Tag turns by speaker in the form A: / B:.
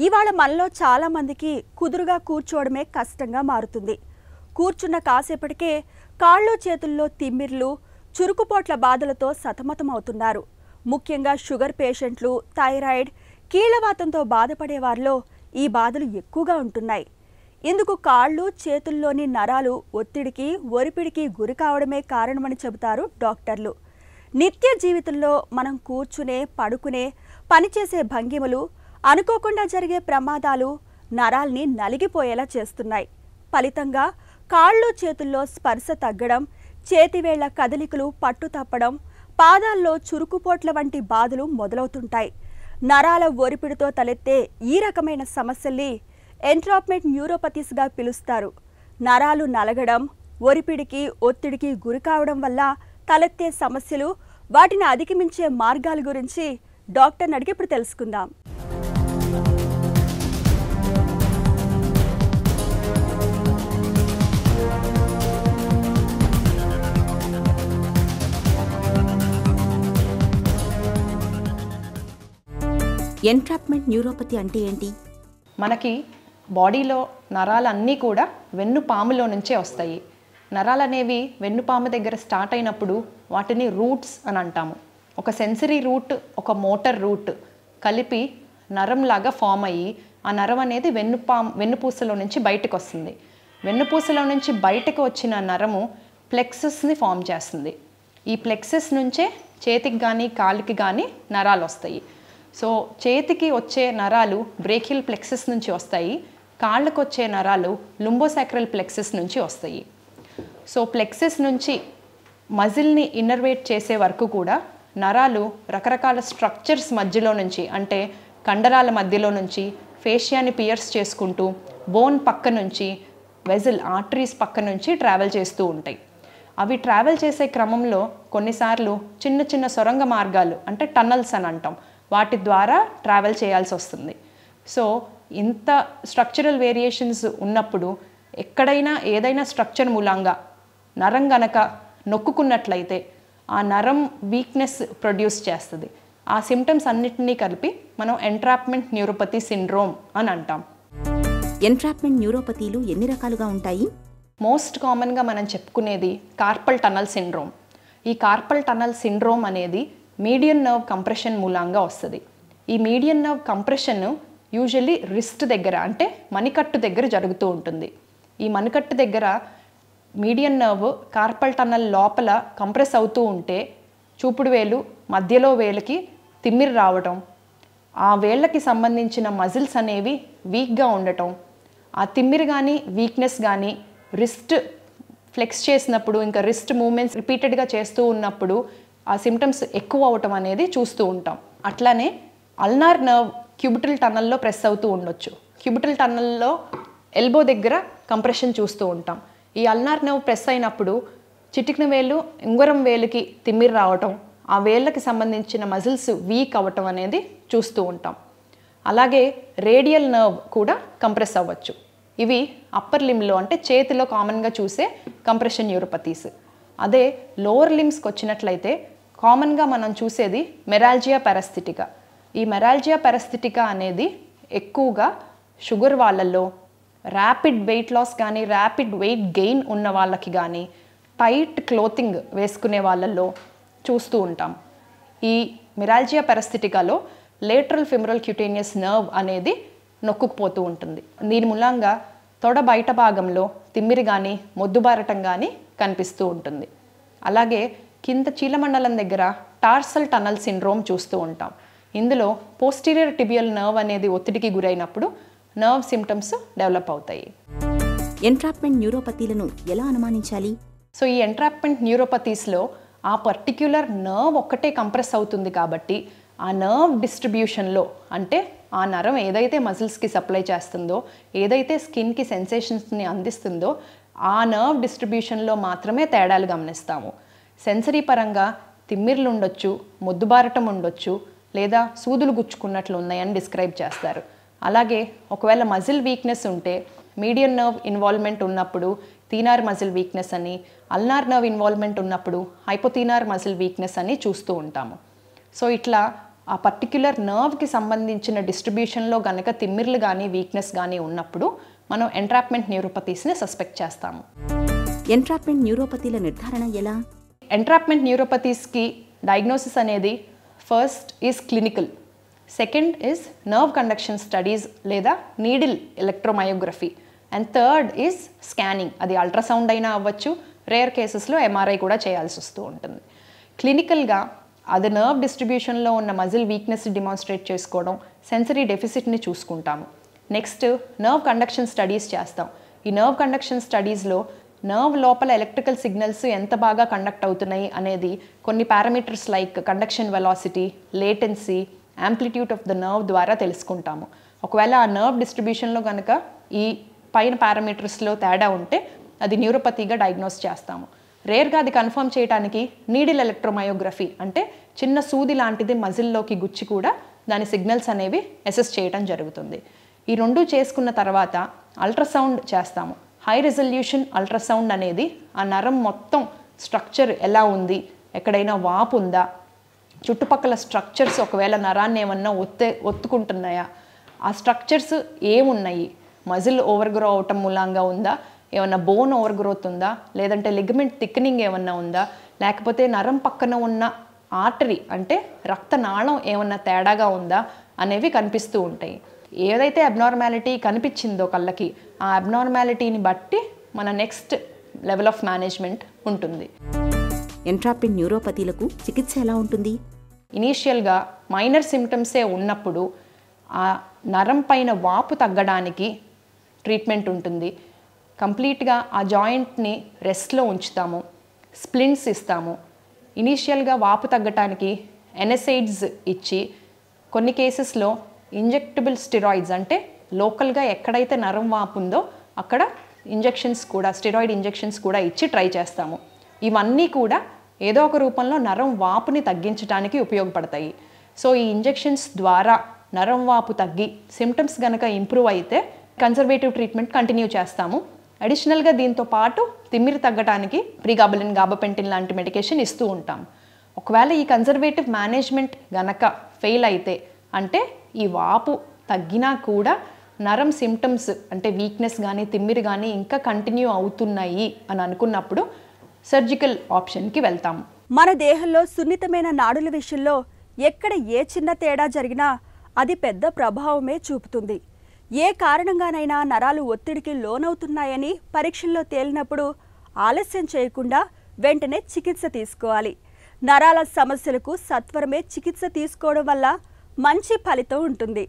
A: ఇవాళ మనలో చాలా మందికి కుదురుగా కూర్చోవడమే కష్టంగా మారుతుంది. కూర్చున్న కాసేపటికే కాళ్ళు చేతుల్లో తిమ్మిర్లు, చురుకుపోట్ల బాధలతో సతమతమవుతున్నారు. ముఖ్యంగా షుగర్ పేషెంట్లు, థైరాయిడ్, కీళ్లవాతంతో బాధపడే వారిలో ఈ బాధలు ఎక్కువగా ఉంటున్నాయి. ఇందుకు కాళ్ళు చేతుల్లోని నరాలు ఒత్తిడికి, ఒరిపిడికి గురి కావడమే కారణమని చెబుతారు డాక్టర్లు. నిత్య జీవితంలో మనం కూర్చునే, పడుకునే, పనిచేసే భంగిమలు, అనుకోకుండా జరిగే ప్రమాదాలు నరాల్ని నలిగిపోయేలా చేస్తున్నాయి. ఫలితంగా కాళ్ళు చేతుల్లో స్పర్శ తగ్గడం, చేతివేళ్ల కదలికలు పట్టు తప్పడం, పాదాల్లో చురుకుపోట్ల వంటి బాధలు మొదలవుతుంటాయి. నరాల ఒరిపిడితో తలెత్తే ఈ రకమైన సమస్యల్ని ఎంట్రాప్మెంట్ న్యూరోపతీస్గా పిలుస్తారు. నరాలు నలగడం, ఒరిపిడికి, ఒత్తిడికి గురికావడం వల్ల తలెత్తే సమస్యలు, వాటిని అధిగమించే మార్గాల గురించి డాక్టర్ని అడిగి ఇప్పుడు తెలుసుకుందాం.
B: ఎంట్రాప్మెంట్ న్యూరోపతి అంటే ఏంటి?
C: మనకి బాడీలో నరాలన్నీ కూడా వెన్నుపాములో నుంచే వస్తాయి. నరాలు అనేవి వెన్నుపాము దగ్గర స్టార్ట్ అయినప్పుడు వాటిని రూట్స్ అని అంటాము. ఒక సెన్సరీ రూట్, ఒక మోటార్ రూట్ కలిపి నరంలాగా ఫామ్ అయ్యి ఆ నరం అనేది వెన్నుపూసలో నుంచి బయటకు వస్తుంది. వెన్నుపూసలో నుంచి బయటకు వచ్చిన నరము ప్లెక్సస్ని ఫామ్ చేస్తుంది. ఈ ప్లెక్సస్ నుంచే చేతికి కానీ కాలికి కానీ నరాలు వస్తాయి. సో చేతికి వచ్చే నరాలు బ్రేకియల్ ప్లెక్సస్ నుంచి వస్తాయి, కాళ్ళకు వచ్చే నరాలు లుంబోసాక్రల్ ప్లెక్సస్ నుంచి వస్తాయి. సో ప్లెక్సస్ నుంచి మజిల్ని ఇన్నర్వేట్ చేసే వరకు కూడా నరాలు రకరకాల స్ట్రక్చర్స్ మధ్యలో నుంచి, అంటే కండరాల మధ్యలో నుంచి ఫేషియాని పియర్స్ చేసుకుంటూ బోన్ పక్క నుంచి, వెజిల్ ఆర్టరీస్ పక్క నుంచి ట్రావెల్ చేస్తూ ఉంటాయి. అవి ట్రావెల్ చేసే క్రమంలో కొన్నిసార్లు చిన్న చిన్న సొరంగ మార్గాలు, అంటే టన్నల్స్ అని అంటాం, వాటి ద్వారా ట్రావెల్ చేయాల్సి వస్తుంది. సో ఇంత స్ట్రక్చరల్ వేరియేషన్స్ ఉన్నప్పుడు ఎక్కడైనా ఏదైనా స్ట్రక్చర్ మూలంగా నరం గనక నొక్కుకున్నట్లయితే ఆ నరం వీక్నెస్ ప్రొడ్యూస్ చేస్తుంది. ఆ సిమ్టమ్స్ అన్నిటినీ కలిపి మనం ఎంట్రాప్మెంట్ న్యూరోపతి సిండ్రోమ్ అని అంటాం.
B: ఎంట్రాప్మెంట్ న్యూరోపతీలు ఎన్ని రకాలుగా ఉంటాయి?
C: మోస్ట్ కామన్గా మనం చెప్పుకునేది కార్పల్ టనల్ సిండ్రోమ్. ఈ కార్పల్ టనల్ సిండ్రోమ్ అనేది మీడియన్ నర్వ్ కంప్రెషన్ మూలంగా వస్తుంది. ఈ median nerve compression usually wrist దగ్గర, అంటే మణికట్టు దగ్గర జరుగుతూ ఉంటుంది. ఈ మణికట్టు దగ్గర మీడియన్ నర్వ్ కార్పల్ టనల్ లోపల కంప్రెస్ అవుతూ ఉంటే చూపుడు వేలు మధ్యలో వేలకి తిమ్మిరి రావటం, ఆ వేళ్ళకి సంబంధించిన మజిల్స్ అనేవి వీక్గా ఉండటం, ఆ తిమ్మిరి కానీ వీక్నెస్ కానీ రిస్ట్ ఫ్లెక్స్ చేసినప్పుడు, ఇంకా రిస్ట్ మూమెంట్స్ రిపీటెడ్గా చేస్తూ ఉన్నప్పుడు ఆ సిమ్టమ్స్ ఎక్కువ అవటం అనేది చూస్తూ ఉంటాం. అట్లానే అల్నార్ నర్వ్ క్యూబిటల్ టనల్లో ప్రెస్ అవుతూ ఉండొచ్చు. క్యూబిటల్ టనల్లో ఎల్బో దగ్గర కంప్రెషన్ చూస్తూ ఉంటాం. ఈ అల్నార్ నర్వ్ ప్రెస్ అయినప్పుడు చిటికిన వేలు, ఉంగరం వేలుకి తిమ్మిరి రావటం, ఆ వేళ్ళకి సంబంధించిన మజిల్స్ వీక్ అవ్వటం అనేది చూస్తూ ఉంటాం. అలాగే రేడియల్ నర్వ్ కూడా కంప్రెస్ అవ్వచ్చు. ఇవి అప్పర్ లిమ్లో, అంటే చేతిలో కామన్గా చూసే కంప్రెషన్ న్యూరోపతీస్. అదే లోవర్ లిమ్స్కి వచ్చినట్లయితే కామన్గా మనం చూసేది మెరాల్జియా పారాస్థెటికా. ఈ మెరాల్జియా పారాస్థెటికా అనేది ఎక్కువగా షుగర్ వాళ్ళల్లో, ర్యాపిడ్ వెయిట్ లాస్ కానీ ర్యాపిడ్ వెయిట్ గెయిన్ ఉన్న వాళ్ళకి కానీ, టైట్ క్లోతింగ్ వేసుకునే వాళ్ళల్లో చూస్తూ ఉంటాం. ఈ మెరాల్జియా పారాస్థెటికాలో లేటరల్ ఫెమరల్ క్యూటేనియస్ నర్వ్ అనేది నొక్కుకుపోతూ ఉంటుంది. దీని మూలంగా తొడ బయట భాగంలో తిమ్మిరి కానీ మొద్దుబారటం కానీ కనిపిస్తూ ఉంటుంది. అలాగే కింద చీలమండలం దగ్గర టార్సల్ టనల్ సిండ్రోమ్ చూస్తూ ఉంటాం. ఇందులో పోస్టీరియర్ టిబియల్ నర్వ్ అనేది ఒత్తిడికి గురైనప్పుడు నర్వ్ సిమ్టమ్స్ డెవలప్ అవుతాయి.
B: ఎంట్రాప్మెంట్ న్యూరోపతీలను ఎలా అనుమానించాలి?
C: సో ఈ ఎంట్రాప్మెంట్ న్యూరోపతీస్లో ఆ పర్టిక్యులర్ నర్వ్ ఒక్కటే కంప్రెస్ అవుతుంది కాబట్టి ఆ నర్వ్ డిస్ట్రిబ్యూషన్లో, అంటే ఆ నరం ఏదైతే మజిల్స్కి సప్లై చేస్తుందో, ఏదైతే స్కిన్కి సెన్సేషన్స్ని అందిస్తుందో, ఆ నర్వ్ డిస్ట్రిబ్యూషన్లో మాత్రమే తేడాలు గమనిస్తాము. సెన్సరీ పరంగా తిమ్మిర్లు ఉండొచ్చు, మొద్దుబారటం ఉండొచ్చు, లేదా సూదులు గుచ్చుకున్నట్లు ఉన్నాయని డిస్క్రైబ్ చేస్తారు. అలాగే ఒకవేళ మజిల్ వీక్నెస్ ఉంటే మీడియన్ నర్వ్ ఇన్వాల్వ్మెంట్ ఉన్నప్పుడు థీనార్ మజిల్ వీక్నెస్ అని, అల్నార్ నర్వ్ ఇన్వాల్వ్మెంట్ ఉన్నప్పుడు హైపోథీనార్ మజిల్ వీక్నెస్ అని చూస్తూ ఉంటాము. సో ఇట్లా ఆ పర్టిక్యులర్ నర్వ్కి సంబంధించిన డిస్ట్రిబ్యూషన్లో గనక తిమ్మిర్లు కానీ వీక్నెస్ కానీ ఉన్నప్పుడు మనం ఎంట్రాప్మెంట్ న్యూరోపతీస్ని సస్పెక్ట్ చేస్తాము.
B: ఎంట్రాప్మెంట్ న్యూరోపతీల నిర్ధారణ ఎలా?
C: ఎంట్రాప్మెంట్ న్యూరోపతీస్కి డయాగ్నోసిస్ అనేది first is clinical, second is nerve conduction studies లేదా needle electromyography, and third is scanning. అది అల్ట్రాసౌండ్ అయినా అవ్వచ్చు, రేర్ కేసెస్లో ఎంఆర్ఐ కూడా చేయాల్సి వస్తూ ఉంటుంది. క్లినికల్గా అది నర్వ్ డిస్ట్రిబ్యూషన్లో ఉన్న మజిల్ వీక్నెస్ డిమాన్స్ట్రేట్ చేసుకోవడం, సెన్సరీ డెఫిసిట్ని చూసుకుంటాము. నెక్స్ట్ నర్వ్ కండక్షన్ స్టడీస్ చేస్తాం. ఈ నర్వ్ కండక్షన్ స్టడీస్లో నర్వ్ లోపల ఎలక్ట్రికల్ సిగ్నల్స్ ఎంత బాగా కండక్ట్ అవుతున్నాయి అనేది కొన్ని parameters like conduction velocity, latency, amplitude of the nerve ద్వారా తెలుసుకుంటాము. ఒకవేళ ఆ నర్వ్ డిస్ట్రిబ్యూషన్లో కనుక ఈ పైన పారామీటర్స్లో తేడా ఉంటే అది న్యూరోపతీగా డయాగ్నోస్ చేస్తాము. రేర్గా అది కన్ఫర్మ్ చేయడానికి నీడిల్ ఎలక్ట్రోమయోగ్రఫీ అంటే చిన్న సూది లాంటిది మజిల్లోకి గుచ్చి కూడా దాని సిగ్నల్స్ అనేవి అసెస్ చేయడం జరుగుతుంది. ఈ రెండు చేసుకున్న తర్వాత అల్ట్రాసౌండ్ చేస్తాము. హై రిజల్యూషన్ అల్ట్రాసౌండ్ అనేది ఆ నరం మొత్తం స్ట్రక్చర్ ఎలా ఉంది, ఎక్కడైనా వాపు ఉందా, చుట్టుపక్కల స్ట్రక్చర్స్ ఒకవేళ నరాన్ని ఏమన్నా ఒత్తుకుంటున్నాయా, ఆ స్ట్రక్చర్స్ ఏమున్నాయి, మజిల్ ఓవర్గ్రో అవటం మూలంగా ఉందా, ఏమన్నా బోన్ ఓవర్ గ్రోత్ ఉందా, లేదంటే లిగమెంట్ థిక్నింగ్ ఏమన్నా ఉందా, లేకపోతే నరం పక్కన ఉన్న ఆర్టరీ అంటే రక్తనాళం ఏమన్నా తేడాగా ఉందా అనేవి కనిపిస్తూ ఉంటాయి. ఏదైతే అబ్నార్మాలిటీ కనిపించిందో కళ్ళకి, ఆ అబ్నార్మాలిటీని బట్టి మన నెక్స్ట్ లెవెల్ ఆఫ్ మేనేజ్మెంట్ ఉంటుంది.
B: ఎంట్రాప్మెంట్ న్యూరోపతీలకు చికిత్స ఎలా ఉంటుంది?
C: ఇనీషియల్గా మైనర్ సిమ్టమ్సే ఉన్నప్పుడు ఆ నరం పైన వాపు తగ్గడానికి ట్రీట్మెంట్ ఉంటుంది. కంప్లీట్గా ఆ జాయింట్ని రెస్ట్లో ఉంచుతాము, స్ప్లింట్స్ ఇస్తాము. ఇనీషియల్గా వాపు తగ్గటానికి ఎనసైడ్స్ ఇచ్చి, కొన్ని కేసెస్లో ఇంజెక్టబుల్ స్టెరాయిడ్స్ అంటే లోకల్గా ఎక్కడైతే నరం వాపు ఉందో అక్కడ ఇంజెక్షన్స్ కూడా, స్టెరాయిడ్ ఇంజెక్షన్స్ కూడా ఇచ్చి ట్రై చేస్తాము. ఇవన్నీ కూడా ఏదో ఒక రూపంలో నరం వాపుని తగ్గించడానికి ఉపయోగపడతాయి. సో ఈ ఇంజెక్షన్స్ ద్వారా నరం వాపు తగ్గి సిమ్టమ్స్ కనుక ఇంప్రూవ్ అయితే కన్జర్వేటివ్ ట్రీట్మెంట్ కంటిన్యూ చేస్తాము. అడిషనల్గా దీంతో పాటు తిమ్మిరి తగ్గడానికి ప్రీగాబలిన్, గాబపెంటిన్ లాంటి మెడికేషన్ ఇస్తూ ఉంటాం. ఒకవేళ ఈ కన్జర్వేటివ్ మేనేజ్మెంట్ గనక ఫెయిల్ అయితే, అంటే ఈ వాపు తగ్గినా కూడా నరం సిమ్టమ్స్ అంటే వీక్నెస్ కానీ తిమ్మిరి కానీ ఇంకా కంటిన్యూ అవుతున్నాయి అని అనుకున్నప్పుడు సర్జికల్ ఆప్షన్కి వెళ్తాము.
A: మన దేహంలో సున్నితమైన నాడుల విషయంలో ఎక్కడ ఏ చిన్న తేడా జరిగినా అది పెద్ద ప్రభావమే చూపుతుంది. ఏ కారణంగానైనా నరాలు ఒత్తిడికి లోనవుతున్నాయని పరీక్షల్లో తేలినప్పుడు ఆలస్యం చేయకుండా వెంటనే చికిత్స తీసుకోవాలి. నరాల సమస్యలకు సత్వరమే చికిత్స తీసుకోవడం వల్ల మంచి ఫలితం ఉంటుంది.